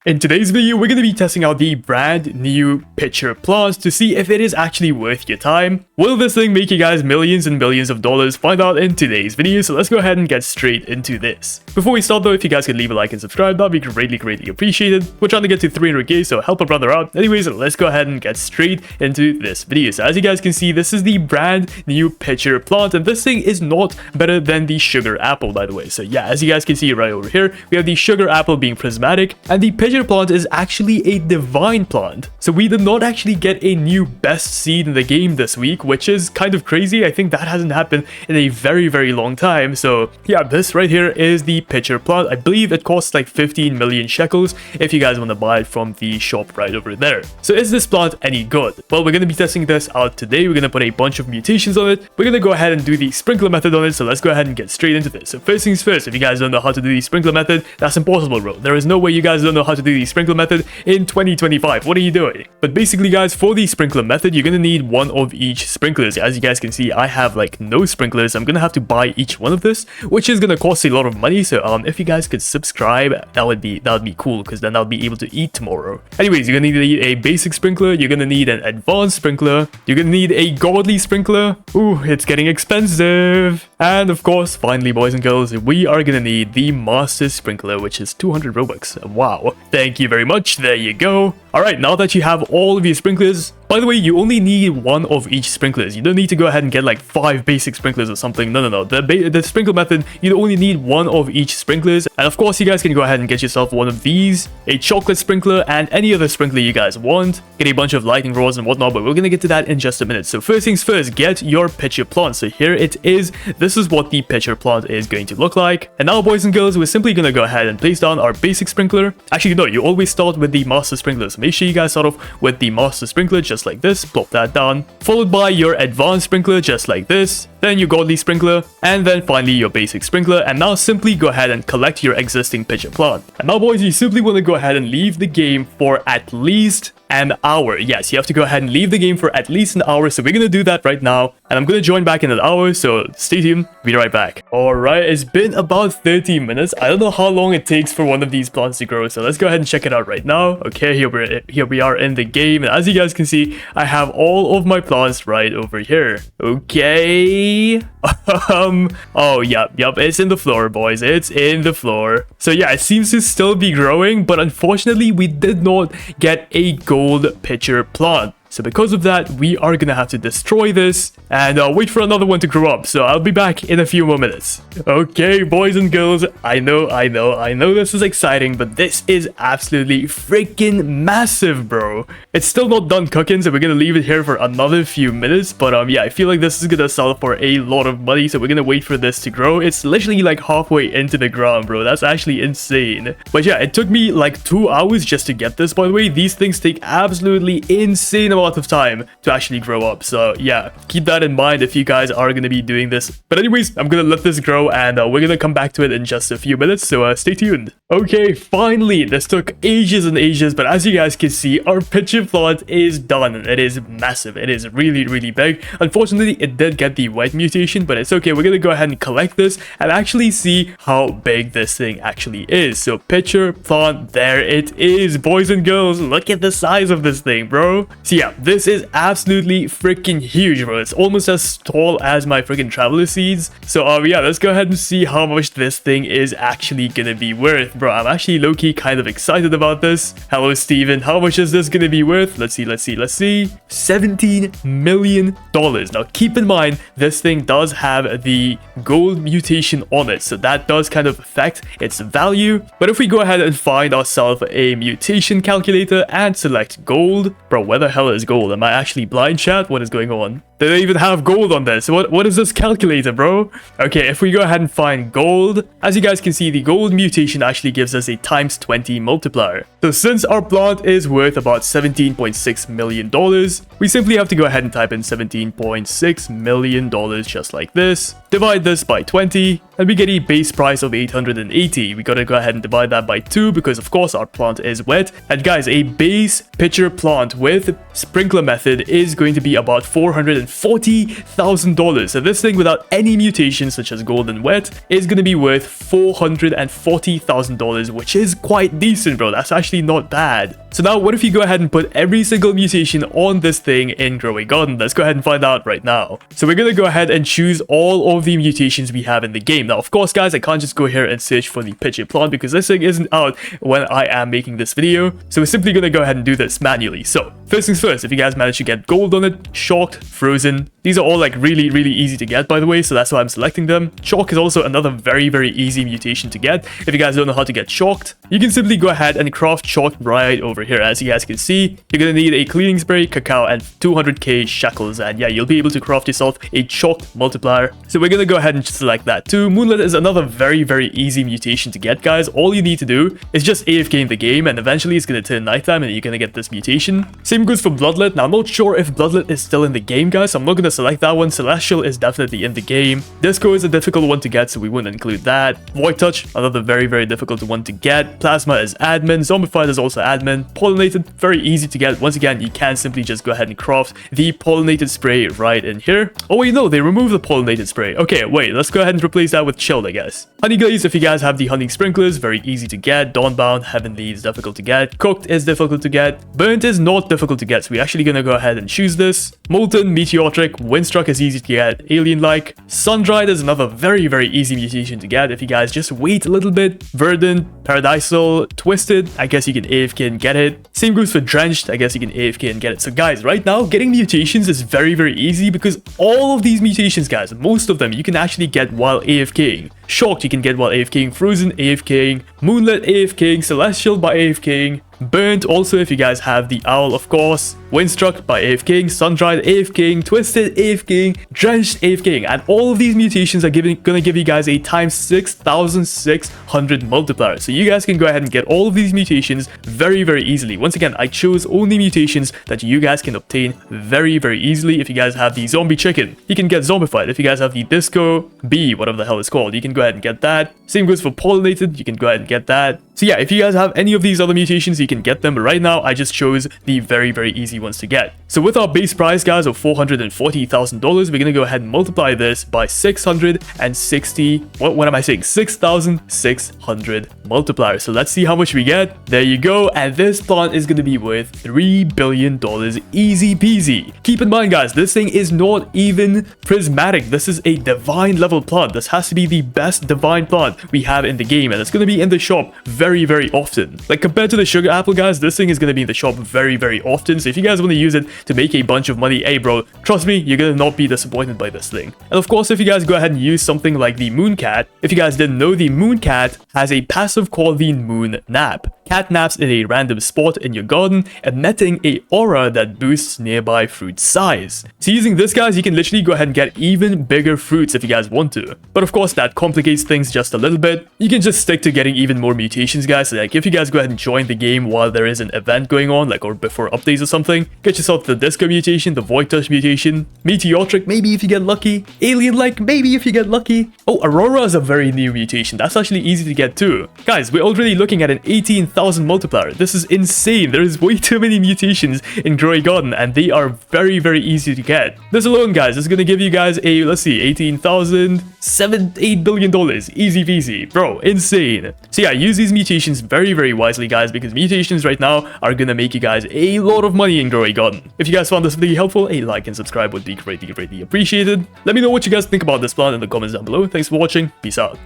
In today's video, we're going to be testing out the brand new pitcher plant to see if it is actually worth your time. Will this thing make you guys millions and millions of dollars? Find out in today's video, so let's go ahead and get straight into this. Before we start though, if you guys could leave a like and subscribe, that'd be greatly appreciated. We're trying to get to 300k, so help a brother out. Anyways, let's go ahead and get straight into this video. So as you guys can see, this is the brand new pitcher plant, and this thing is not better than the sugar apple, by the way. So yeah, as you guys can see right over here, we have the sugar apple being prismatic, and the pitcher plant is actually a divine plant. So we did not actually get a new best seed in the game this week, which is kind of crazy. I think that hasn't happened in a very long time. So yeah, this right here is the pitcher plant. I believe it costs like 15 million shekels if you guys want to buy it from the shop right over there. So is this plant any good? Well, we're going to be testing this out today. We're going to put a bunch of mutations on it. We're going to go ahead and do the sprinkler method on it. So let's go ahead and get straight into this. So first things first, if you guys don't know how to do the sprinkler method, that's impossible, bro. There is no way you guys don't know how to do the sprinkler method in 2025. What are you doing? But basically guys, for the sprinkler method, you're gonna need one of each sprinklers. As you guys can see, I have like no sprinklers. I'm gonna have to buy each one of this, which is gonna cost a lot of money. So if you guys could subscribe, that would be cool, because then I'll be able to eat tomorrow. Anyways, you're gonna need a basic sprinkler, you're gonna need an advanced sprinkler, you're gonna need a godly sprinkler. Ooh, it's getting expensive. And of course, finally boys and girls, we are gonna need the master sprinkler, which is 200 Robux. Wow, thank you very much. There you go. Alright, now that you have all of your sprinklers, by the way, you only need one of each sprinklers. You don't need to go ahead and get like 5 basic sprinklers or something. No. The sprinkle method, you only need one of each sprinklers. And of course, you guys can go ahead and get yourself one of these, a chocolate sprinkler, and any other sprinkler you guys want. Get a bunch of lightning rods and whatnot, but we're going to get to that in just a minute. So first things first, get your pitcher plant. So here it is. This is what the pitcher plant is going to look like. And now, boys and girls, we're simply going to go ahead and place down our basic sprinkler. Actually, no, you always start with the master sprinkler. So make sure you guys start off with the master sprinkler, just like this. Plop that down, followed by your advanced sprinkler, just like this, then your godly sprinkler, and then finally your basic sprinkler. And now simply go ahead and collect your existing pitcher plant. And now boys, you simply want to go ahead and leave the game for at least an hour. Yes, you have to go ahead and leave the game for at least an hour. So we're going to do that right now. And I'm going to join back in an hour. So stay tuned. Be right back. All right. It's been about 30 minutes. I don't know how long it takes for one of these plants to grow. So let's go ahead and check it out right now. Okay, here we are in the game. And as you guys can see, I have all of my plants right over here. Okay. Oh, yep. It's in the floor, boys. It's in the floor. So yeah, it seems to still be growing. But unfortunately, we did not get a gold pitcher plant. So because of that, we are gonna have to destroy this and wait for another one to grow up. So I'll be back in a few more minutes. Okay, boys and girls, I know this is exciting, but this is absolutely freaking massive, bro. It's still not done cooking, so we're gonna leave it here for another few minutes. But yeah, I feel like this is gonna sell for a lot of money, so we're gonna wait for this to grow. It's literally like halfway into the ground, bro. That's actually insane. But yeah, it took me like 2 hours just to get this, by the way. These things take absolutely insane amount of time to actually grow up. So yeah, keep that in mind if you guys are going to be doing this. But anyways, I'm going to let this grow and we're going to come back to it in just a few minutes. So stay tuned. Okay, finally, this took ages and ages, but as you guys can see, our pitcher plant is done. It is massive. It is really big. Unfortunately, it did get the white mutation, but it's okay. We're going to go ahead and collect this and actually see how big this thing actually is. So pitcher plant, there it is, boys and girls. Look at the size of this thing, bro. So yeah, this is absolutely freaking huge, bro. It's almost as tall as my freaking traveler seeds. So yeah, let's go ahead and see how much this thing is actually gonna be worth, bro. I'm actually low-key kind of excited about this. Hello, Steven. How much is this gonna be worth? Let's see. $17 million. Now keep in mind, this thing does have the gold mutation on it, so that does kind of affect its value. But if we go ahead and find ourselves a mutation calculator and select gold, bro, where the hell is gold? Am I actually blind, chat? What is going on? They don't even have gold on this. What is this calculator, bro? Okay, if we go ahead and find gold, as you guys can see, the gold mutation actually gives us a ×20 multiplier. So since our plant is worth about $17.6 million, we simply have to go ahead and type in $17.6 million just like this. Divide this by 20, and we get a base price of 880. We gotta go ahead and divide that by 2 because of course our plant is wet. And guys, a base pitcher plant with sprinkler method is going to be about $440,000. So this thing without any mutations such as gold and wet is going to be worth $440,000, which is quite decent, bro. That's actually not bad. So now what if you go ahead and put every single mutation on this thing in Grow a Garden? Let's go ahead and find out right now. So we're going to go ahead and choose all of the mutations we have in the game. Now, of course, guys, I can't just go here and search for the pitch a plant because this thing isn't out when I am making this video. So we're simply going to go ahead and do this manually. So first things first, if you guys manage to get gold on it, shocked, frozen, these are all like really easy to get, by the way, so that's why I'm selecting them. Shock is also another very easy mutation to get. If you guys don't know how to get shocked, you can simply go ahead and craft shocked right over here. As you guys can see, you're gonna need a cleaning spray, cacao, and 200k shackles, and yeah, you'll be able to craft yourself a shocked multiplier. So we're gonna go ahead and select that too. Moonlit is another very easy mutation to get, guys. All you need to do is just AFK in the game, and eventually it's gonna turn nighttime and you're gonna get this mutation. Same goes for Bloodlet. Now, I'm not sure if Bloodlet is still in the game, guys, so I'm not gonna select that one. Celestial is definitely in the game. Disco is a difficult one to get, so we wouldn't include that. Void Touch, another very difficult one to get. Plasma is admin. Zombified is also admin. Pollinated, very easy to get. Once again, you can simply just go ahead and craft the pollinated spray right in here. Oh wait, no, they removed the pollinated spray. Okay, wait, let's go ahead and replace that with chilled, I guess. Honey Glaze, if you guys have the honey sprinklers, very easy to get. Dawnbound, Heavenly is difficult to get. Cooked is difficult to get. Burnt is not difficult to get, so we're actually gonna go ahead and choose this. Molten, Meteoric, Windstruck is easy to get. Alien-like. Sun-Dried is another very easy mutation to get if you guys just wait a little bit. Verdant, Paradisal, Twisted, I guess you can AFK and get it. Same goes for Drenched, I guess you can AFK and get it. So guys, right now, getting mutations is very easy because all of these mutations, guys, most of them, you can actually get while AFKing. Shocked, you can get while AFKing. Frozen, AFKing. Moonlit, AFKing. Celestial by AFKing. Burnt, also if you guys have the Owl, of course. Windstruck by AFKing. Sun-Dried, AFKing. Twisted, AFKing. Drenched, AFKing. And all of these mutations are gonna give you guys a times 6,600 multiplier. So you guys can go ahead and get all of these mutations very easily. Once again, I chose only mutations that you guys can obtain very easily. If you guys have the Zombie Chicken, you can get Zombified. If you guys have the Disco Bee, whatever the hell it's called, you can go ahead and get that. Same goes for Pollinated, you can go ahead and get that. So yeah, if you guys have any of these other mutations, you can get them. But right now, I just chose the very easy ones to get. So with our base price, guys, of $440,000, we're gonna go ahead and multiply this by 660. What am I saying? 6,600 multipliers. So let's see how much we get. There you go. And this plant is gonna be worth $3 billion, easy peasy. Keep in mind, guys, this thing is not even prismatic. This is a divine level plant. This has to be the best divine plant we have in the game, and it's gonna be in the shop very often. Like, compared to the sugar apple, guys, this thing is gonna be in the shop very often. So if you guys want to use it to make a bunch of money, hey bro, trust me, you're gonna not be disappointed by this thing. And of course, if you guys go ahead and use something like the Moon Cat, if you guys didn't know, the Moon Cat has a passive called the Moon Nap. Cat naps in a random spot in your garden, emitting a aura that boosts nearby fruit size. So using this, guys, you can literally go ahead and get even bigger fruits if you guys want to. But of course, that complicates things just a little bit. You can just stick to getting even more mutations, guys. So like, if you guys go ahead and join the game while there is an event going on, like, or before updates or something, get yourself the Disco mutation, the Void Touch mutation, Meteoric, maybe if you get lucky, Alien-like, maybe if you get lucky. Oh, Aurora is a very new mutation. That's actually easy to get too. Guys, we're already looking at an 18,000 multiplier. This is insane. There is way too many mutations in Grow a Garden, and they are very easy to get. This alone, guys, is going to give you guys a, let's see, 18,000, $8 billion. Easy peasy. Bro, insane. So yeah, use these mutations very wisely, guys, because mutations right now are going to make you guys a lot of money in Grow a Garden. If you guys found this video helpful, a like and subscribe would be greatly appreciated. Let me know what you guys think about this plant in the comments down below. Thanks for watching. Peace out.